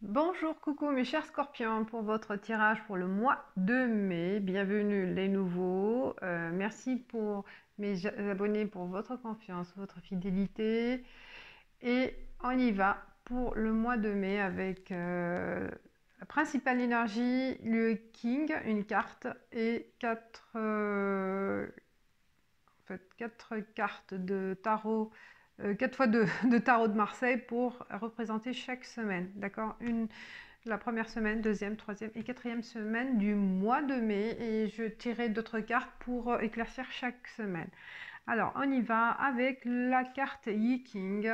Bonjour, coucou mes chers scorpions pour votre tirage pour le mois de mai. Bienvenue les nouveaux. Merci pour mes abonnés pour votre confiance, votre fidélité. Et on y va pour le mois de mai avec la principale énergie, le King, une carte et quatre cartes de tarot. 4 fois de tarot de Marseille pour représenter chaque semaine, d'accord? La première semaine, deuxième, troisième et quatrième semaine du mois de mai, et je tirerai d'autres cartes pour éclaircir chaque semaine. Alors, on y va avec la carte Yi King.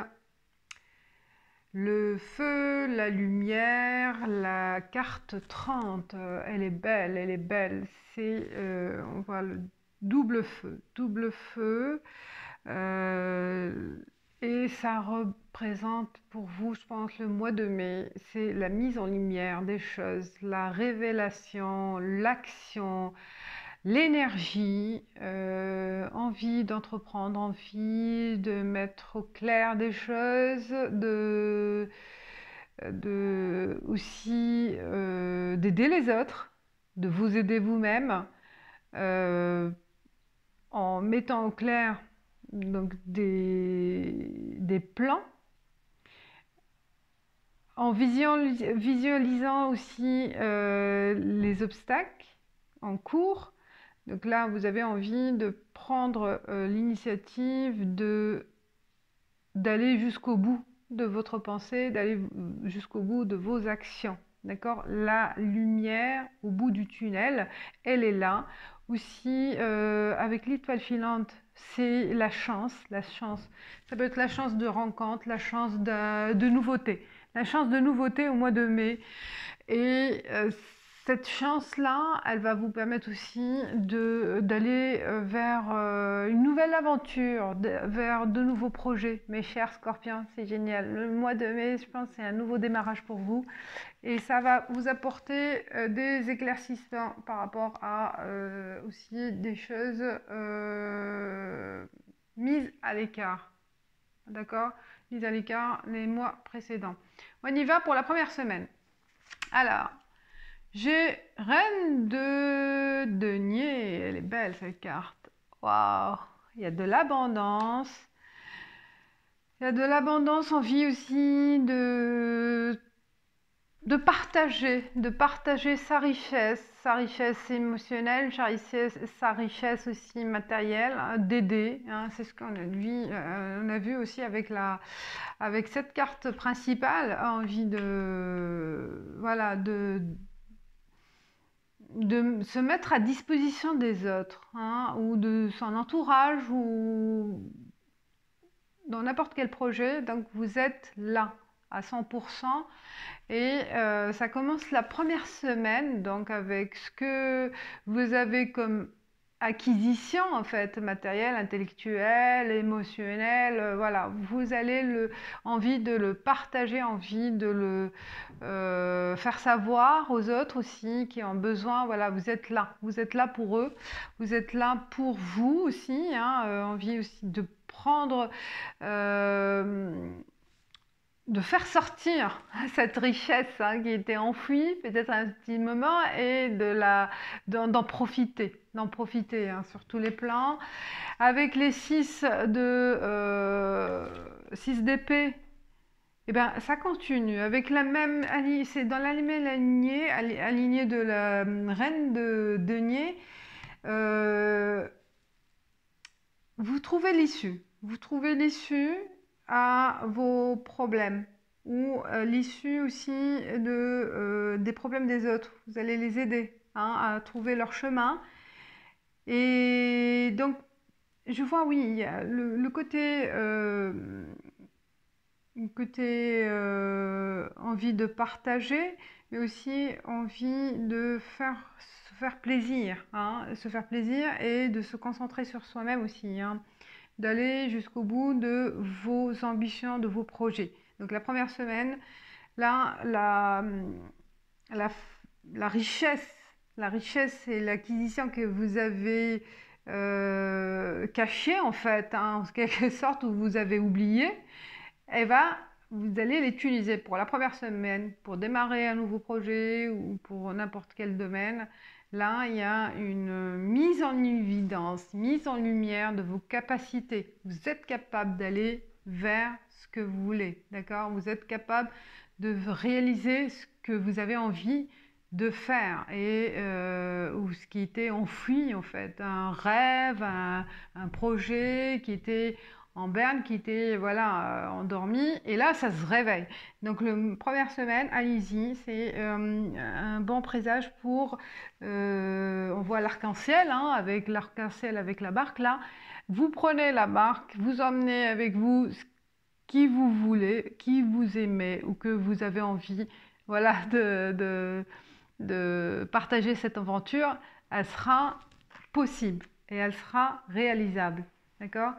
Le feu, la lumière, la carte 30, elle est belle, elle est belle. C'est, on voit le double feu. Et ça représente pour vous, je pense, le mois de mai. C'est la mise en lumière des choses, la révélation, l'action, l'énergie, envie d'entreprendre, envie de mettre au clair des choses, aussi d'aider les autres, de vous aider vous-même, en mettant au clair donc des plans, en visualisant aussi les obstacles en cours. Donc là, vous avez envie de prendre l'initiative d'aller jusqu'au bout de votre pensée, d'aller jusqu'au bout de vos actions. D'accord? La lumière au bout du tunnel, elle est là. Aussi, avec l'étoile filante, c'est la chance, la chance. Ça peut être la chance de rencontre, la chance de nouveauté. La chance de nouveauté au mois de mai. Et cette chance-là, elle va vous permettre aussi d'aller vers une nouvelle aventure, vers de nouveaux projets. Mes chers scorpions, c'est génial. Le mois de mai, je pense, c'est un nouveau démarrage pour vous. Et ça va vous apporter des éclaircissements par rapport à aussi des choses mises à l'écart. D'accord? Mises à l'écart les mois précédents. On y va pour la première semaine. Alors, j'ai Reine de denier. Elle est belle cette carte. Waouh! Il y a de l'abondance. Il y a de l'abondance, envie aussi de partager sa richesse émotionnelle, sa richesse aussi matérielle, hein, d'aider. Hein, c'est ce qu'on a vu aussi avec cette carte principale, envie voilà, de se mettre à disposition des autres, hein, ou de son entourage, ou dans n'importe quel projet. Donc vous êtes là à 100%. Et ça commence la première semaine, donc avec ce que vous avez comme acquisition en fait, matérielle, intellectuelle, émotionnelle, voilà, vous allez envie de le partager, envie de le faire savoir aux autres aussi qui ont besoin. Voilà, vous êtes là pour eux, vous êtes là pour vous aussi, hein, envie aussi de prendre de faire sortir cette richesse, hein, qui était enfouie peut-être un petit moment, et d'en profiter, hein, sur tous les plans. Avec les 6 d'épée, et ben ça continue avec la même, c'est dans la même alignée de la reine de denier. Vous trouvez l'issue. Vous trouvez l'issue à vos problèmes, ou l'issue aussi des problèmes des autres. Vous allez les aider, hein, à trouver leur chemin. Et donc, je vois, oui, il y a le côté, envie de partager, mais aussi envie de se faire plaisir, hein, se faire plaisir et de se concentrer sur soi-même aussi, hein, d'aller jusqu'au bout de vos ambitions, de vos projets. Donc la première semaine, là, la richesse et l'acquisition que vous avez cachée en fait, hein, en quelque sorte, ou vous avez oublié, elle va vous allez l'utiliser pour la première semaine, pour démarrer un nouveau projet ou pour n'importe quel domaine. Là, il y a une mise en évidence, mise en lumière de vos capacités. Vous êtes capable d'aller vers ce que vous voulez, d'accord? Vous êtes capable de réaliser ce que vous avez envie de faire et ou ce qui était enfoui en fait, un rêve, un projet qui était en berne, qui était voilà endormi, et là ça se réveille. Donc la première semaine, allez-y, c'est un bon présage pour, on voit l'arc-en-ciel, hein, avec l'arc-en-ciel avec la barque là. Vous prenez la barque, vous emmenez avec vous qui vous voulez, qui vous aimez ou que vous avez envie, voilà, de partager cette aventure. Elle sera possible et elle sera réalisable, d'accord?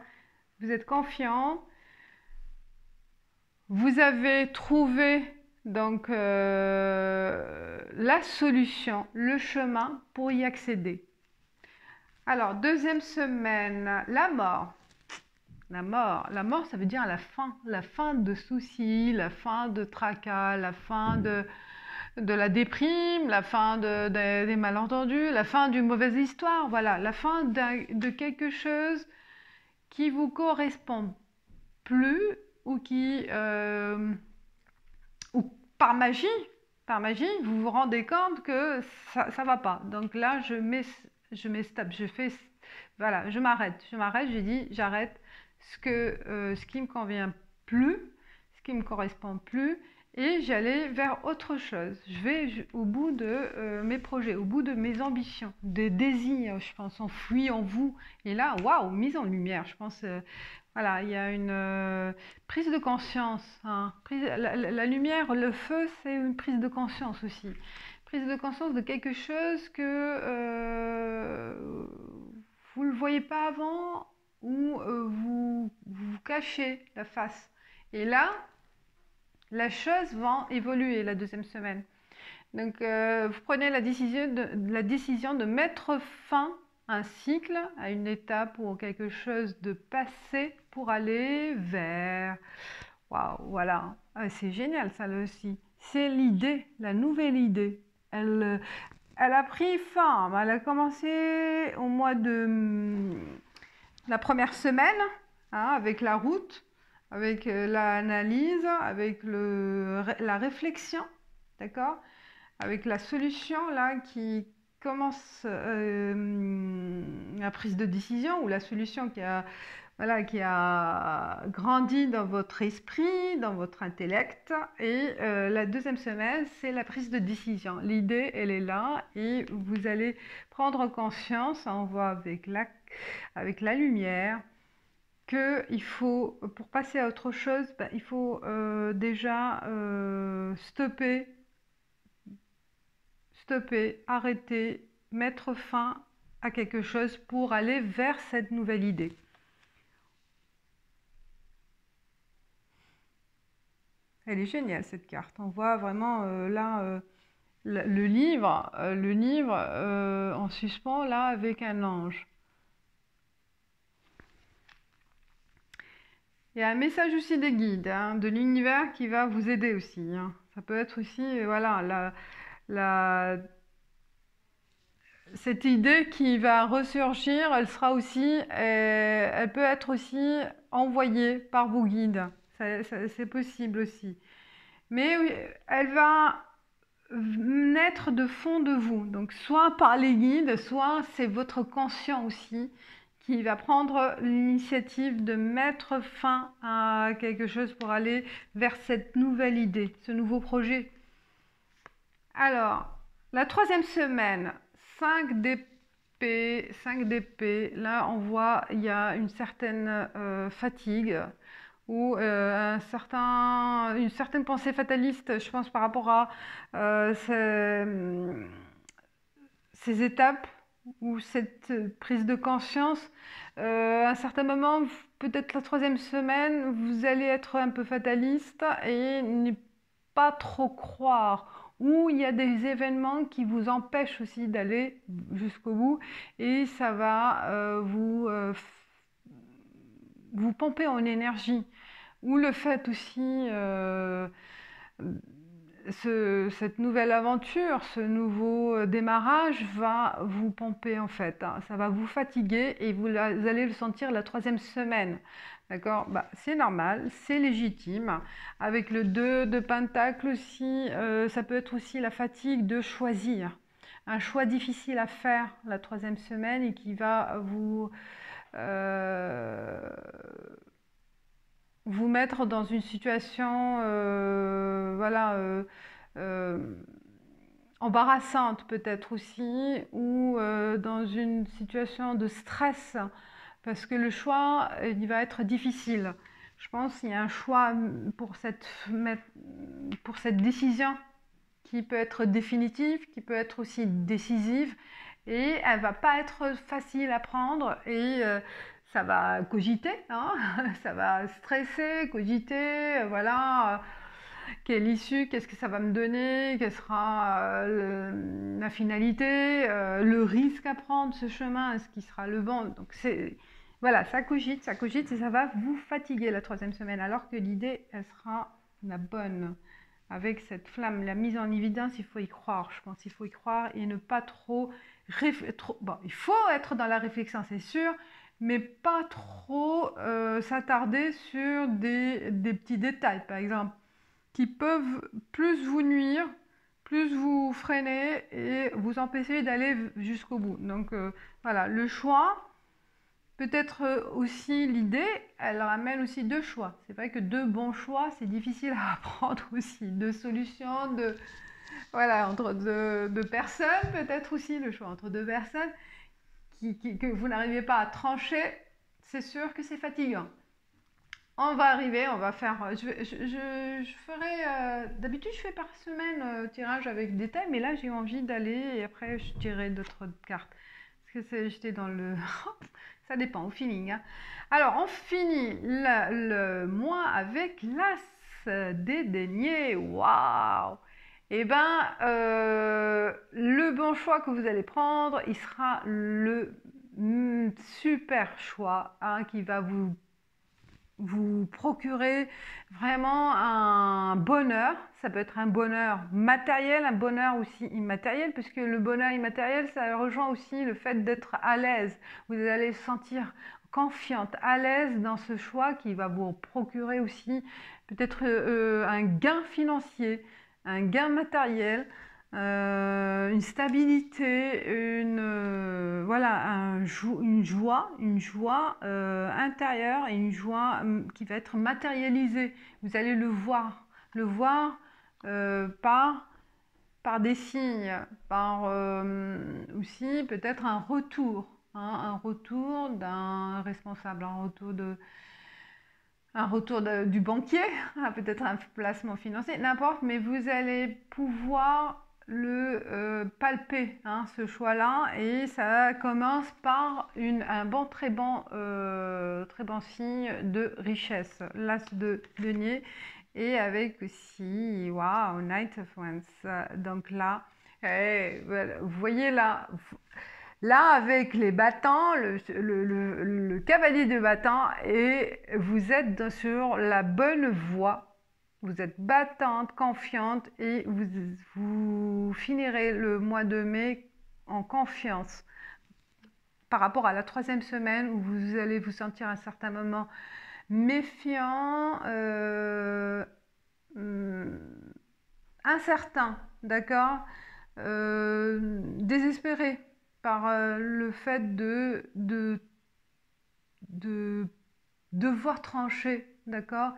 Vous êtes confiant, vous avez trouvé donc la solution, le chemin pour y accéder. Alors, deuxième semaine, la mort. La mort, ça veut dire la fin de soucis, la fin de tracas, la fin de la déprime, la fin des malentendus, la fin d'une mauvaise histoire, voilà, la fin de quelque chose qui vous correspond plus ou qui, ou par magie, vous vous rendez compte que ça va pas. Donc là, je mets stop, voilà, je m'arrête, j'ai dit, j'arrête ce qui me convient plus, ce qui me correspond plus, et j'allais vers autre chose. Je vais au bout de mes projets, au bout de mes ambitions, des désirs, je pense, enfouis en vous. Et là, waouh, mise en lumière, je pense. Voilà, il y a une prise de conscience, hein. La lumière, le feu, c'est une prise de conscience aussi. Prise de conscience de quelque chose que vous ne le voyez pas avant, ou vous cachez la face. Et là, la chose va évoluer la deuxième semaine. Donc, vous prenez la décision de mettre fin à un cycle, à une étape ou quelque chose de passé pour aller vers... Waouh, voilà. Ah, c'est génial ça là aussi. C'est l'idée, la nouvelle idée. Elle a pris fin. Elle a commencé au mois de la première semaine, hein, avec la route, avec l'analyse, avec la réflexion, d'accord? Avec la solution là qui commence la prise de décision, ou la solution qui a, voilà, qui a grandi dans votre esprit, dans votre intellect. Et la deuxième semaine, c'est la prise de décision. L'idée, elle est là et vous allez prendre conscience, on voit avec la lumière, que il faut, pour passer à autre chose, il faut déjà stopper, arrêter, mettre fin à quelque chose pour aller vers cette nouvelle idée. Elle est géniale cette carte. On voit vraiment là le livre en suspens là avec un ange. Il y a un message aussi des guides, hein, de l'univers qui va vous aider aussi, hein. Ça peut être aussi, voilà, cette idée qui va ressurgir, elle sera aussi, elle peut être aussi envoyée par vos guides. C'est possible aussi. Mais oui, elle va naître de fond de vous. Donc soit par les guides, soit c'est votre conscient aussi qui va prendre l'initiative de mettre fin à quelque chose pour aller vers cette nouvelle idée, ce nouveau projet. Alors, la troisième semaine, 5 d'épée, là on voit il y a une certaine fatigue, ou une certaine pensée fataliste, je pense, par rapport à ces étapes ou cette prise de conscience. À un certain moment, peut-être la troisième semaine, vous allez être un peu fataliste et ne pas trop croire, ou il y a des événements qui vous empêchent aussi d'aller jusqu'au bout, et ça va vous pomper en énergie. ou le fait aussi, cette nouvelle aventure, ce nouveau démarrage va vous pomper en fait, hein. Ça va vous fatiguer et vous allez le sentir la 3e semaine. D'accord? Bah, c'est normal, c'est légitime. Avec le 2 de Pentacle aussi, ça peut être aussi la fatigue de choisir. Un choix difficile à faire la 3e semaine et qui va vous mettre dans une situation, voilà, euh, embarrassante peut-être aussi, ou dans une situation de stress, parce que le choix, il va être difficile. Je pense qu'il y a un choix pour cette décision qui peut être définitive, qui peut être aussi décisive, et elle va pas être facile à prendre, et ça va cogiter, hein. Ça va stresser, cogiter, voilà, quelle issue, qu'est-ce que ça va me donner, quelle sera la finalité, le risque à prendre, ce chemin, est-ce qu'il sera le bon. Donc voilà, ça cogite et ça va vous fatiguer la 3e semaine, alors que l'idée, elle sera la bonne. Avec cette flamme, la mise en évidence, il faut y croire, je pense. Il faut y croire et ne pas trop... Bon, il faut être dans la réflexion, c'est sûr, mais pas trop s'attarder sur des petits détails, par exemple, qui peuvent plus vous nuire, plus vous freiner et vous empêcher d'aller jusqu'au bout. Donc voilà, le choix... Peut-être aussi l'idée, elle ramène aussi 2 choix. C'est vrai que 2 bons choix, c'est difficile à prendre aussi. 2 solutions, voilà, entre deux personnes, peut-être aussi le choix entre 2 personnes que vous n'arrivez pas à trancher. C'est sûr que c'est fatigant. On va arriver, on va faire. Je ferai. D'habitude, je fais par semaine tirage avec des thèmes, mais là, j'ai envie d'aller et après, je tirerai d'autres cartes. Parce que j'étais dans le. Ça dépend, au feeling, hein. Alors, on finit le mois avec l'As des deniers. Waouh! Eh bien, le bon choix que vous allez prendre, il sera le super choix, hein, qui va vous procurer vraiment un bonheur. Ça peut être un bonheur matériel, un bonheur aussi immatériel, puisque le bonheur immatériel, ça rejoint aussi le fait d'être à l'aise. Vous allez se sentir confiante, à l'aise dans ce choix qui va vous procurer aussi peut-être un gain financier, un gain matériel, une stabilité, voilà, une joie intérieure et une joie qui va être matérialisée. Vous allez le voir par des signes, par aussi peut-être un retour, hein, un retour d'un responsable, un retour du banquier, peut-être un placement financier, n'importe, mais vous allez pouvoir le palper, hein, ce choix-là, et ça commence par un très bon signe de richesse, l'as de denier, et avec aussi, waouh, Knight of Wands. Donc là, voilà, vous voyez là, avec les battants, le cavalier de battant, et vous êtes sur la bonne voie. Vous êtes battante, confiante, et vous finirez le mois de mai en confiance par rapport à la 3e semaine où vous allez vous sentir à un certain moment méfiant, incertain, d'accord, désespéré par le fait de devoir trancher, d'accord.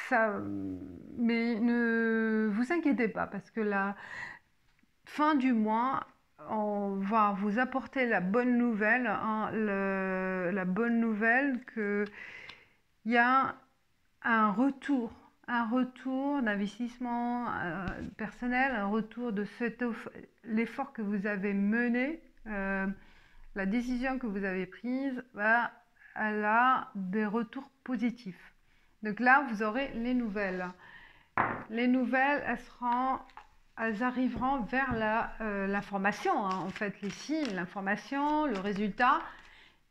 Ça, mais ne vous inquiétez pas, parce que la fin du mois, on va vous apporter la bonne nouvelle, hein, la bonne nouvelle qu'il y a un retour d'investissement personnel, un retour de l'effort que vous avez mené, la décision que vous avez prise, elle a des retours positifs. Donc là, vous aurez les nouvelles. Les nouvelles, elles arriveront vers l'information, hein, en fait, les signes, l'information, le résultat.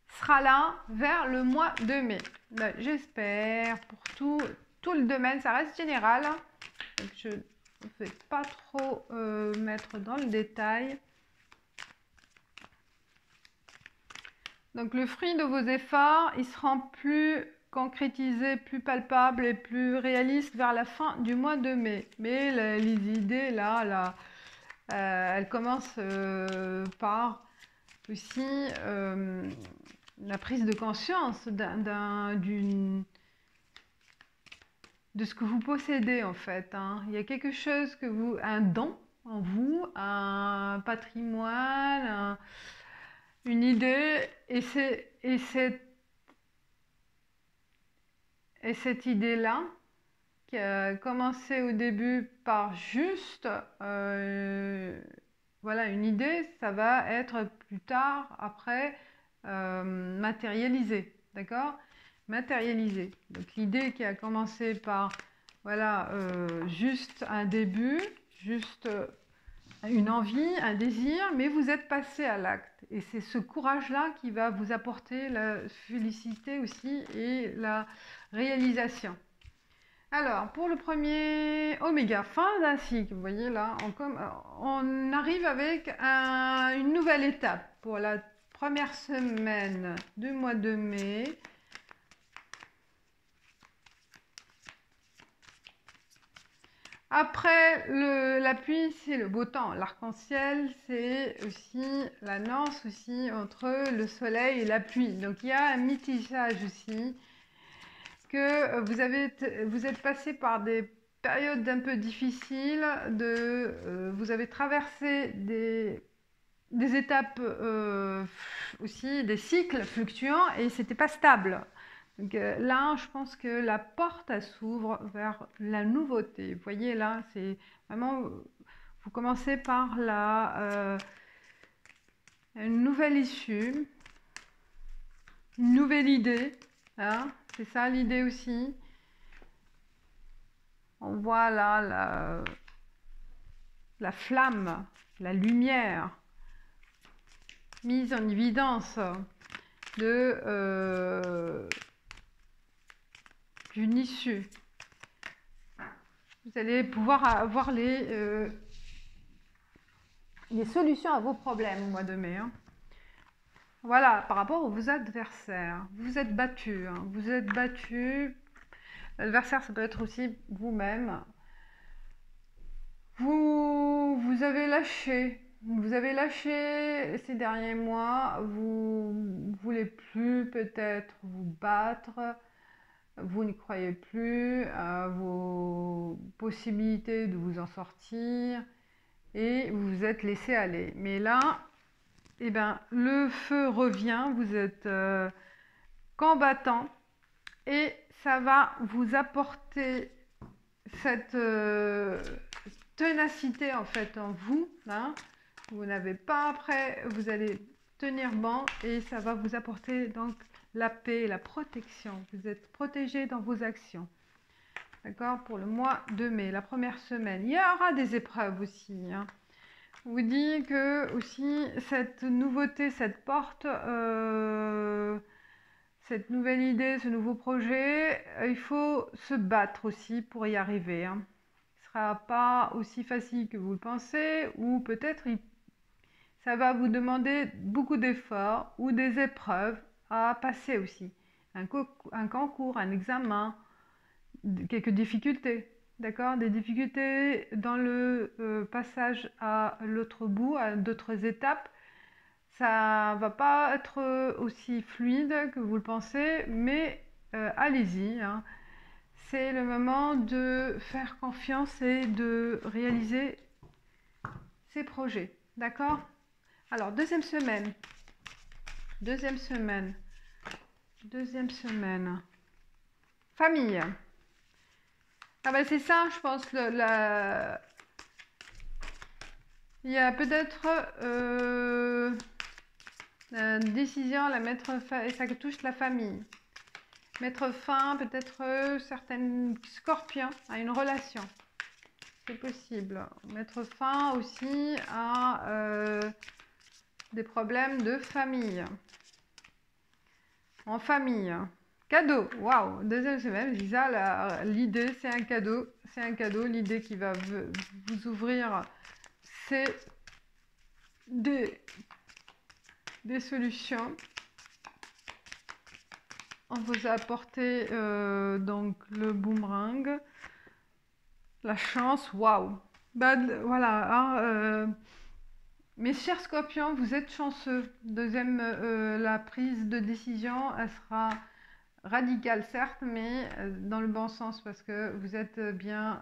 sera là vers le mois de mai. Ben, j'espère pour tout le domaine, ça reste général. Donc je ne vais pas trop mettre dans le détail. Donc le fruit de vos efforts, il sera plus concrétisé, plus palpable et plus réaliste vers la fin du mois de mai. Mais les idées là, elles commencent par aussi la prise de conscience de ce que vous possédez en fait. Hein. Il y a quelque chose que un don en vous, un patrimoine, une idée, et cette idée-là, qui a commencé au début par juste voilà, une idée, ça va être plus tard, après, matérialisé, d'accord? Matérialisé. Donc l'idée qui a commencé par, voilà, juste un début, juste une envie, un désir, mais vous êtes passé à l'acte. Et c'est ce courage-là qui va vous apporter la félicité aussi et la réalisation. Alors, pour le premier oméga, fin d'un cycle, vous voyez là, on arrive avec une nouvelle étape pour la première semaine du mois de mai. Après la pluie, c'est le beau temps. L'arc-en-ciel, c'est aussi l'annonce aussi entre le soleil et la pluie. Donc il y a un mitigage aussi, que vous êtes passé par des périodes un peu difficiles, vous avez traversé des étapes aussi, des cycles fluctuants, et c'était pas stable. Donc là, je pense que la porte s'ouvre vers la nouveauté. Vous voyez là, c'est vraiment, vous commencez par une nouvelle issue, une nouvelle idée. Hein, c'est ça l'idée aussi. On voit là la flamme, la lumière mise en évidence d'une issue. Vous allez pouvoir avoir les solutions à vos problèmes au mois de mai. Hein. Voilà, par rapport à vos adversaires. Vous êtes battus. Hein. Vous êtes battus. L'adversaire, ça peut être aussi vous-même. Vous avez lâché. Vous avez lâché ces derniers mois. Vous ne voulez plus peut-être vous battre. Vous n'y croyez plus à vos possibilités de vous en sortir. Et vous vous êtes laissé aller. Mais là, eh ben, le feu revient. Vous êtes combattant. Et ça va vous apporter cette ténacité en fait en vous. Hein. Vous n'avez pas après, vous allez tenir bon et ça va vous apporter donc la paix, la protection. Vous êtes protégé dans vos actions. D'accord? Pour le mois de mai, la première semaine. Il y aura des épreuves aussi. Hein. On vous dit que aussi cette nouveauté, cette porte, cette nouvelle idée, ce nouveau projet, il faut se battre aussi pour y arriver. Hein. Ce ne sera pas aussi facile que vous le pensez, ou peut-être ça va vous demander beaucoup d'efforts ou des épreuves à passer aussi. Un concours, un examen, quelques difficultés. D'accord? Des difficultés dans le passage à l'autre bout, à d'autres étapes. Ça va pas être aussi fluide que vous le pensez, mais allez-y. Hein. C'est le moment de faire confiance et de réaliser ses projets. D'accord? Alors, deuxième semaine. Deuxième semaine. Famille. Ah ben c'est ça, je pense, il y a peut-être une décision à la mettre fin, et ça touche la famille. Mettre fin, peut-être certains scorpions, à une relation. C'est possible. Mettre fin aussi à des problèmes de famille. en famille. Cadeau, waouh, deuxième semaine, je dis ça, l'idée c'est un cadeau, l'idée qui va vous ouvrir, c'est des solutions. On vous a apporté donc le boomerang, la chance, waouh. Voilà, hein, mes chers scorpions, vous êtes chanceux. Deuxième, la prise de décision, elle sera radicale certes, mais dans le bon sens parce que vous êtes bien,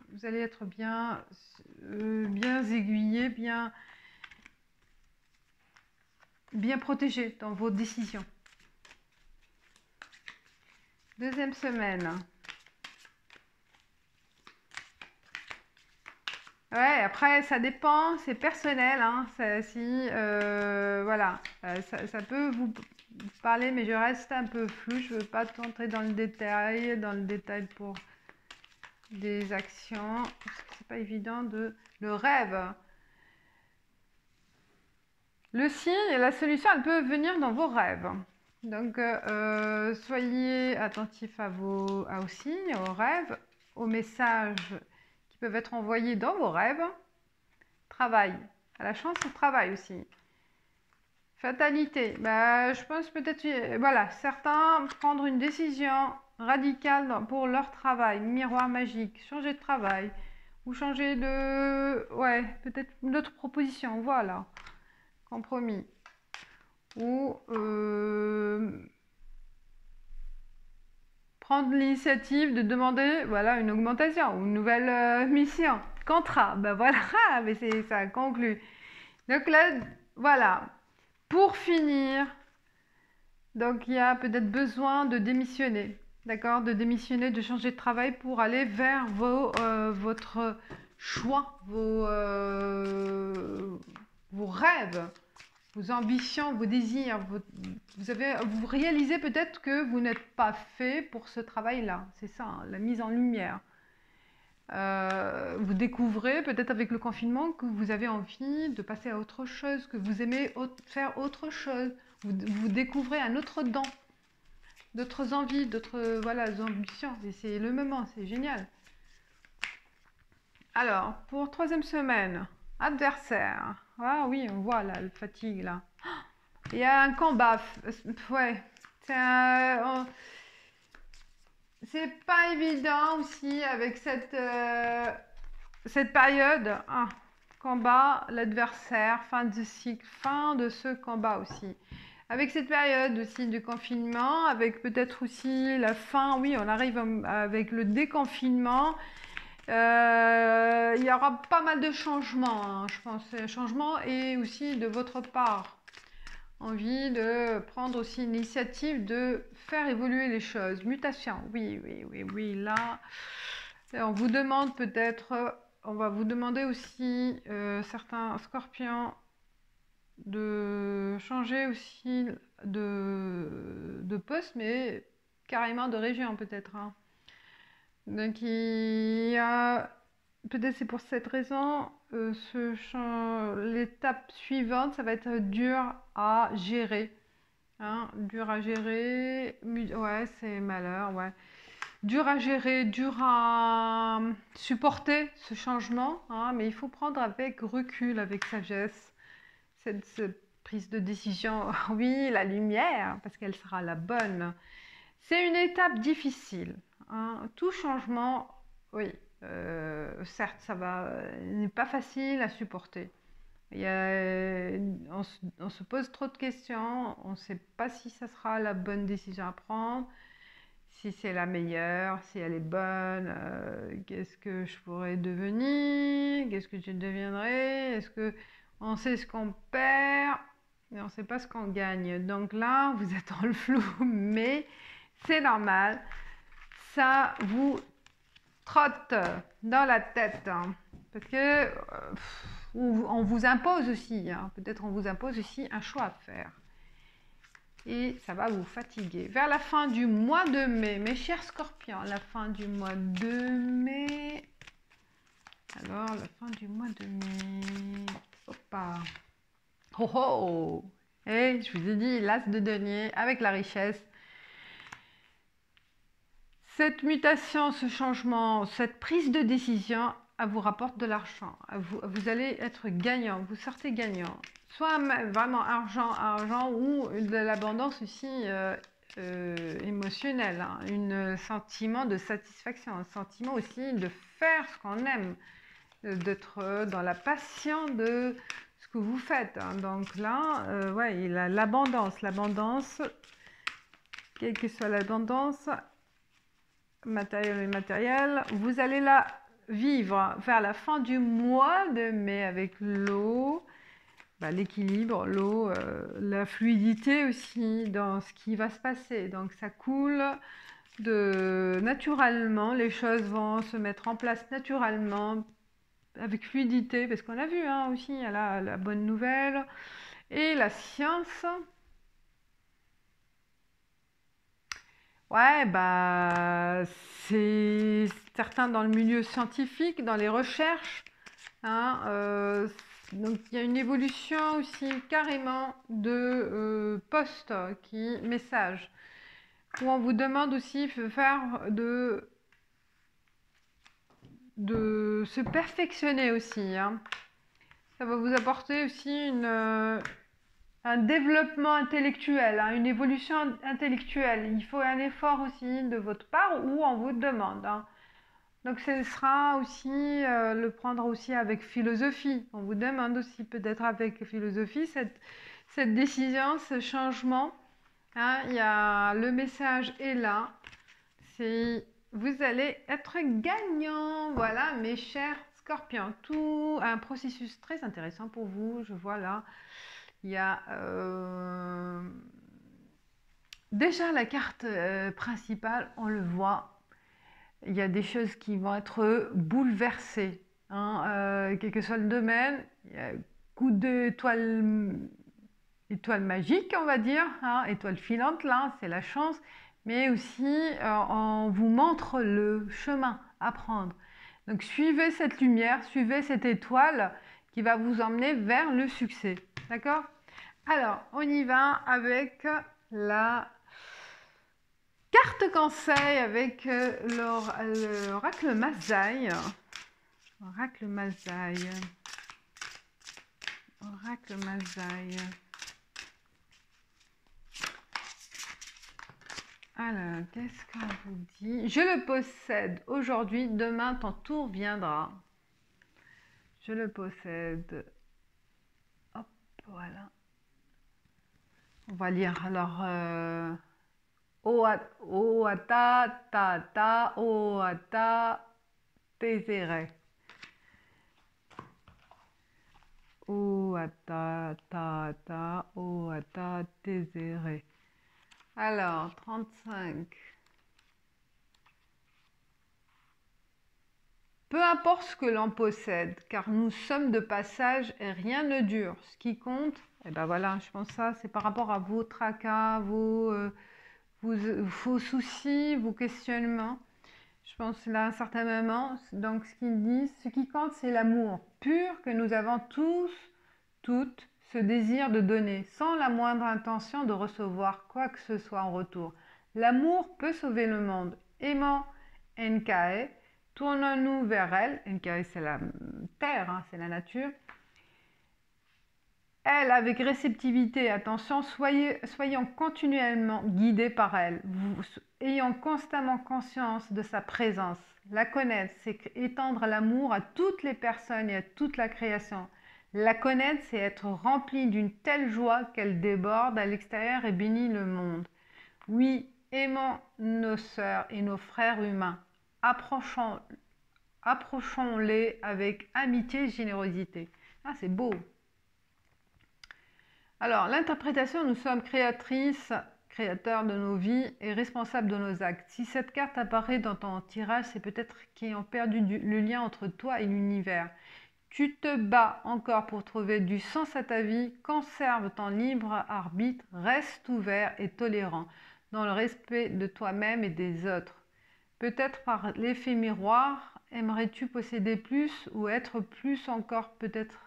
vous allez être bien, bien aiguillé, bien protégé dans vos décisions. Deuxième semaine. Ouais, après, ça dépend, c'est personnel, hein, voilà, ça peut vous parler, mais je reste un peu flou, je veux pas entrer dans le détail pour des actions, parce que c'est pas évident le rêve. Le signe et la solution, elle peut venir dans vos rêves. Donc, soyez attentifs aux signes, aux rêves, aux messages qui peuvent être envoyés dans vos rêves. Travail, à la chance au travail aussi. Fatalité, je pense peut-être, voilà, certains prendre une décision radicale pour leur travail, miroir magique, changer de travail, ou changer de, ouais, peut-être une autre proposition, voilà, compromis. Ou prendre l'initiative de demander, voilà, une augmentation, ou une nouvelle mission, contrat, voilà, mais ça conclut. Donc là, voilà, pour finir, donc il y a peut-être besoin de démissionner, d'accord, de démissionner, de changer de travail pour aller vers votre choix, vos rêves, vos ambitions, vos désirs. Vous réalisez peut-être que vous n'êtes pas fait pour ce travail-là, c'est ça, hein, la mise en lumière. Vous découvrez peut-être avec le confinement que vous avez envie de passer à autre chose, que vous aimez faire autre chose. Vous découvrez un autre don, d'autres envies, d'autres ambitions. Et c'est le moment, c'est génial. Alors, pour troisième semaine, adversaire. Ah oui, on voit là, le fatigue là. Il y a un combat. Ouais, c'est pas évident aussi avec cette période. Combat, l'adversaire, fin de cycle, fin de ce combat aussi. Avec cette période aussi de confinement, avec peut-être aussi la fin, oui, on arrive avec le déconfinement. Il y aura pas mal de changements, hein, je pense. Changements et aussi de votre part. Envie de prendre aussi l'initiative de faire évoluer les choses. Mutation, oui, là, on vous demande peut-être, on va vous demander aussi, certains scorpions, de changer aussi de poste, mais carrément de région peut-être, hein. Donc il y a, peut-être c'est pour cette raison, l'étape suivante, ça va être dur à gérer. Hein, dur à gérer, ouais, c'est malheur, ouais. Dur à gérer, dur à supporter ce changement, hein, mais il faut prendre avec recul, avec sagesse, cette prise de décision. Oui, la lumière, parce qu'elle sera la bonne. C'est une étape difficile, hein. Tout changement, oui, certes, ça n'est pas facile à supporter. On se pose trop de questions, on ne sait pas si ça sera la bonne décision à prendre, si c'est la meilleure, si elle est bonne, qu'est-ce que je pourrais devenir, qu'est-ce que je deviendrai, est-ce que on sait ce qu'on perd, mais on ne sait pas ce qu'on gagne. Donc là, vous êtes dans le flou, mais c'est normal, ça vous trotte dans la tête, hein, parce que on vous impose aussi, hein, peut-être on vous impose aussi un choix à faire. Et ça va vous fatiguer. Vers la fin du mois de mai, mes chers scorpions, la fin du mois de mai. Alors, la fin du mois de mai. Hoppa. Oh oh. Et je vous ai dit, l'as de denier avec la richesse. Cette mutation, ce changement, cette prise de décision, elle vous rapporte de l'argent. Vous allez être gagnant, vous sortez gagnant. Soit vraiment argent ou de l'abondance aussi émotionnelle, hein. Un sentiment de satisfaction, un sentiment aussi de faire ce qu'on aime, d'être dans la passion de ce que vous faites, hein. Donc là, ouais, il a l'abondance, quelle que soit l'abondance, matériel et immatériel, vous allez la vivre vers la fin du mois de mai avec l'eau, l'équilibre, l'eau, la fluidité aussi dans ce qui va se passer. Donc ça coule naturellement, les choses vont se mettre en place naturellement avec fluidité, parce qu'on a vu hein, aussi, il y a la bonne nouvelle et la science. Ouais, c'est certain dans le milieu scientifique, dans les recherches, hein, donc il y a une évolution aussi carrément de posts, messages, où on vous demande aussi de faire de se perfectionner aussi, hein. Ça va vous apporter aussi un développement intellectuel, hein, une évolution intellectuelle. Il faut un effort aussi de votre part ou on vous demande, hein. Donc ce sera aussi le prendre aussi avec philosophie. On vous demande aussi peut-être avec philosophie cette décision, ce changement, hein. Le message est là. Vous allez être gagnant. Voilà mes chers scorpions. Tout un processus très intéressant pour vous. Je vois là. Il y a déjà la carte principale, on le voit. Il y a des choses qui vont être bouleversées, hein, quel que soit le domaine. Il y a un coup d'étoile magique, on va dire, hein, étoile filante, là, c'est la chance. Mais aussi, on vous montre le chemin à prendre. Donc, suivez cette lumière, suivez cette étoile qui va vous emmener vers le succès. D'accord ? Alors, on y va avec la carte conseil avec l'oracle Mazaï. Oracle Mazaï. Oracle Mazaï. Alors, qu'est-ce qu'on vous dit? Je le possède aujourd'hui, demain ton tour viendra. Je le possède. Hop, voilà. On va lire alors. Oata, tata, oata, tezere. Oata, tata, oata, tezere. Alors, 35. Peu importe ce que l'on possède, car nous sommes de passage et rien ne dure. Ce qui compte, et ben voilà, je pense que ça, c'est par rapport à vos tracas, vos soucis, vos questionnements. Je pense là à un certain moment, donc ce qu'ils disent, ce qui compte, c'est l'amour pur que nous avons tous, toutes, ce désir de donner, sans la moindre intention de recevoir quoi que ce soit en retour. L'amour peut sauver le monde. Aimant Nkae, tournons-nous vers elle. Nkae, c'est la terre, hein, c'est la nature. Elle, avec réceptivité et attention, soyons continuellement guidés par elle, ayant constamment conscience de sa présence. La connaître, c'est étendre l'amour à toutes les personnes et à toute la création. La connaître, c'est être rempli d'une telle joie qu'elle déborde à l'extérieur et bénit le monde. Oui, aimons nos sœurs et nos frères humains. Approchons-les avec amitié et générosité. Ah, c'est beau! Alors, l'interprétation, nous sommes créatrices, créateurs de nos vies et responsables de nos actes. Si cette carte apparaît dans ton tirage, c'est peut-être qu'ils ont perdu le lien entre toi et l'univers. Tu te bats encore pour trouver du sens à ta vie, conserve ton libre arbitre, reste ouvert et tolérant, dans le respect de toi-même et des autres. Peut-être par l'effet miroir, aimerais-tu posséder plus ou être plus encore peut-être?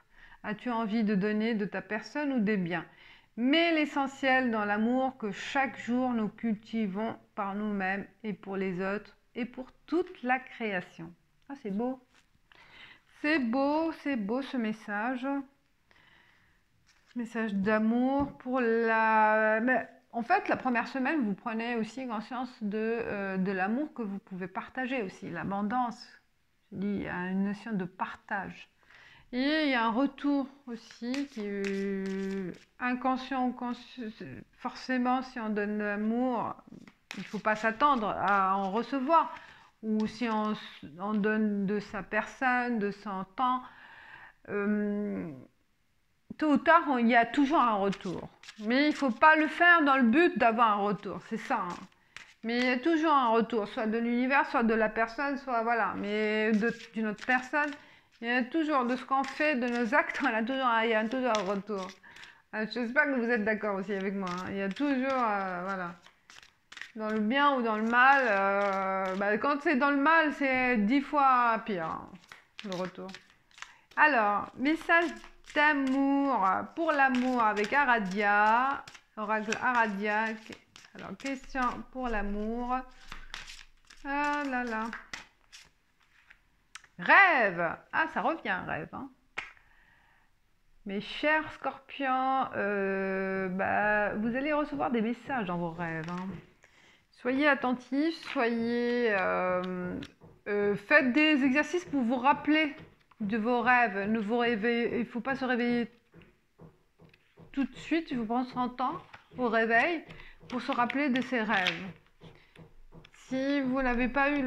As-tu envie de donner de ta personne ou des biens? mais l'essentiel dans l'amour que chaque jour nous cultivons par nous-mêmes et pour les autres et pour toute la création. Ah, c'est beau. C'est beau ce message. Message d'amour pour la... Mais en fait, la première semaine, vous prenez aussi conscience de l'amour que vous pouvez partager aussi, l'abondance. Je dis, il y a une notion de partage. Et il y a un retour aussi qui est inconscient ou conscient. Forcément, si on donne de l'amour, il ne faut pas s'attendre à en recevoir. Ou si on donne de sa personne, de son temps, tôt ou tard, il y a toujours un retour. Mais il ne faut pas le faire dans le but d'avoir un retour, c'est ça. Hein. Mais il y a toujours un retour, soit de l'univers, soit de la personne, soit voilà. Mais d'une autre personne, il y a toujours de ce qu'on fait, de nos actes, il y a toujours un retour. J'espère que vous êtes d'accord aussi avec moi. Hein. Il y a toujours, voilà. Dans le bien ou dans le mal, quand c'est dans le mal, c'est 10 fois pire, hein, le retour. Alors, message d'amour pour l'amour avec Aradia, oracle Aradia. Alors, question pour l'amour. Ah là là. Rêve. Ah, ça revient, rêve. Hein. Mes chers scorpions, vous allez recevoir des messages dans vos rêves. Hein. Soyez attentifs, faites des exercices pour vous rappeler de vos rêves. Ne vous réveillez, il ne faut pas se réveiller tout de suite, il faut prendre son temps au réveil pour se rappeler de ses rêves. Si vous n'avez pas eu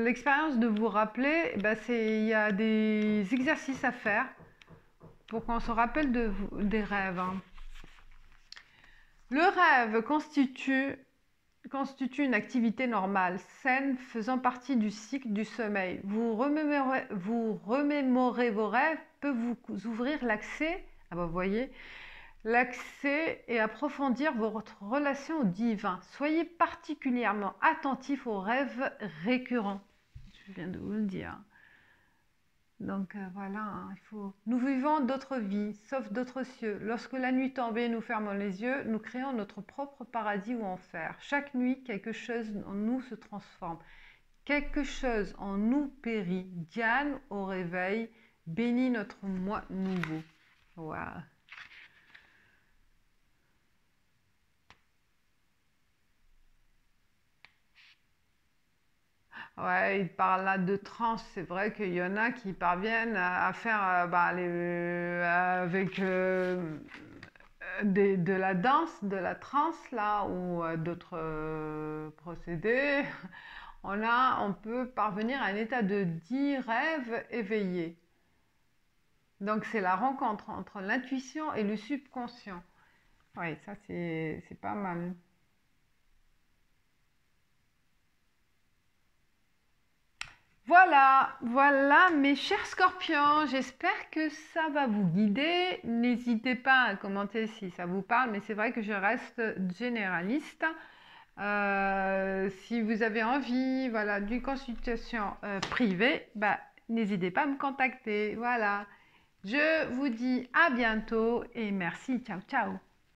l'expérience de vous rappeler, il y a des exercices à faire pour qu'on se rappelle des rêves. Hein. Le rêve constitue une activité normale, saine, faisant partie du cycle du sommeil. Vous remémorez vos rêves peut vous ouvrir l'accès, vous voyez, l'accès et approfondir votre relation au divin. Soyez particulièrement attentif aux rêves récurrents. Je viens de vous le dire. Donc voilà, hein, nous vivons d'autres vies, sauf d'autres cieux. Lorsque la nuit tombe et nous fermons les yeux, nous créons notre propre paradis ou enfer. Chaque nuit, quelque chose en nous se transforme. Quelque chose en nous périt. Diane, au réveil, bénit notre moi nouveau. Wow. Ouais, il parle là de transe. C'est vrai qu'il y en a qui parviennent à faire avec de la danse, de la transe là, ou d'autres procédés. On peut parvenir à un état de dit rêve éveillé. Donc c'est la rencontre entre l'intuition et le subconscient. Oui, ça c'est pas mal. Voilà mes chers scorpions, j'espère que ça va vous guider. N'hésitez pas à commenter si ça vous parle, mais c'est vrai que je reste généraliste. Si vous avez envie d'une consultation privée, n'hésitez pas à me contacter. Voilà, je vous dis à bientôt et merci, ciao ciao.